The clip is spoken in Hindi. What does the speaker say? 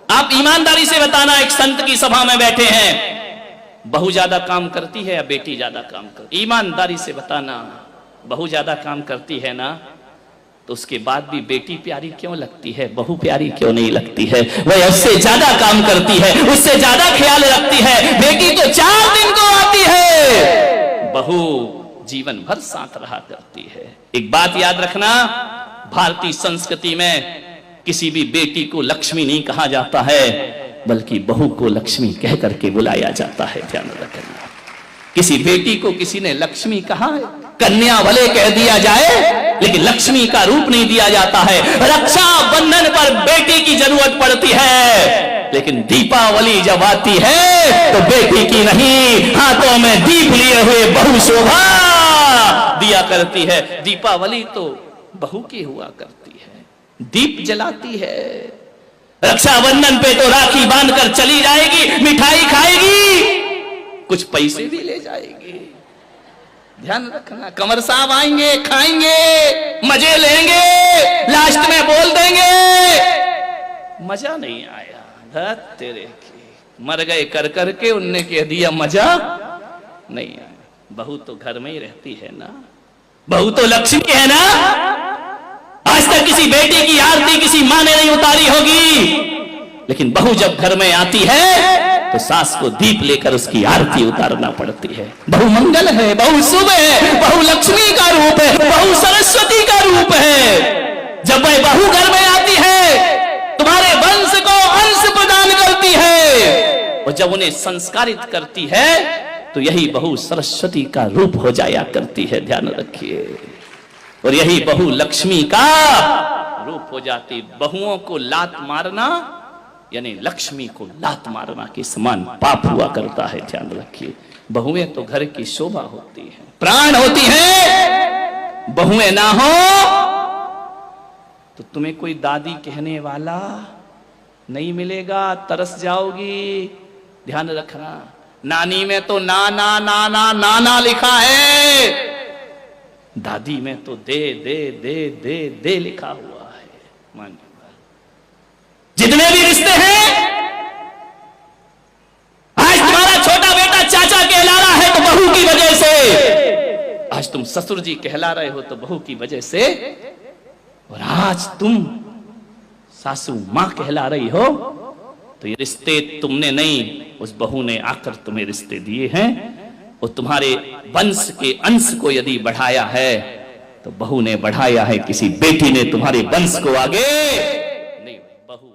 आप ईमानदारी से बताना, एक संत की सभा में बैठे हैं, बहू ज्यादा काम करती है या बेटी ज्यादा काम करती? ईमानदारी से बताना। बहू ज्यादा काम करती है ना, तो उसके बाद भी बेटी प्यारी क्यों लगती है, बहू प्यारी क्यों नहीं लगती है? वह उससे ज्यादा काम करती है, उससे ज्यादा ख्याल रखती है। बेटी तो 4 दिन को आती है, बहू जीवन भर साथ रहा करती है। एक बात याद रखना, भारतीय संस्कृति में किसी भी बेटी को लक्ष्मी नहीं कहा जाता है, बल्कि बहू को लक्ष्मी कह करके बुलाया जाता है। ध्यान रखना, किसी बेटी को किसी ने लक्ष्मी कहा है, कन्या भले कह दिया जाए, लेकिन लक्ष्मी का रूप नहीं दिया जाता है। रक्षा बंधन पर बेटी की जरूरत पड़ती है, लेकिन दीपावली जब आती है तो बेटी की नहीं, हाथों में दीप लिए हुए बहू शोभा दिया करती है। दीपावली तो बहू की हुआ करती है, दीप जलाती है। रक्षाबंधन पे तो राखी बांधकर चली जाएगी, मिठाई खाएगी, कुछ पैसे भी ले जाएगी। ध्यान रखना, कंवर साहब आएंगे, खाएंगे, मजे लेंगे, लास्ट में बोल देंगे मजा नहीं आया, धत तेरे की, मर गए कर करके, उनने कह दिया मजा नहीं आया। बहू तो घर में ही रहती है ना, बहू तो लक्ष्मी है ना। आज तक किसी बेटी की आरती किसी माँ ने नहीं उतारी होगी, लेकिन बहू जब घर में आती है तो सास को दीप लेकर उसकी आरती उतारना पड़ती है। बहू मंगल है, बहू शुभ है, बहू लक्ष्मी का रूप है, बहू सरस्वती का रूप है। जब वह बहू घर में आती है, तुम्हारे वंश को अंश प्रदान करती है, और जब उन्हें संस्कारित करती है तो यही बहू सरस्वती का रूप हो जाया करती है। ध्यान रखिए, और यही बहू लक्ष्मी का रूप हो जाती। बहुओं को लात मारना यानी लक्ष्मी को लात मारना के समान पाप हुआ करता है। ध्यान रखिए, बहुएं तो घर की शोभा होती है, प्राण होती है। बहुएं ना हो तो तुम्हें कोई दादी कहने वाला नहीं मिलेगा, तरस जाओगी। ध्यान रखना, नानी में तो नाना नाना नाना लिखा है, दादी में तो दे दे दे दे दे लिखा हुआ है। मान जितने भी रिश्ते हैं, आज तुम्हारा छोटा बेटा चाचा कहला रहा है तो बहू की वजह से, आज तुम ससुर जी कहला रहे हो तो बहू की वजह से, और आज तुम सासू मां कहला रही हो तो ये रिश्ते तुमने नहीं, उस बहू ने आकर तुम्हें रिश्ते दिए हैं। और तुम्हारे वंश के अंश को यदि बढ़ाया है तो बहू ने बढ़ाया है, किसी बेटी ने तुम्हारे वंश को आगे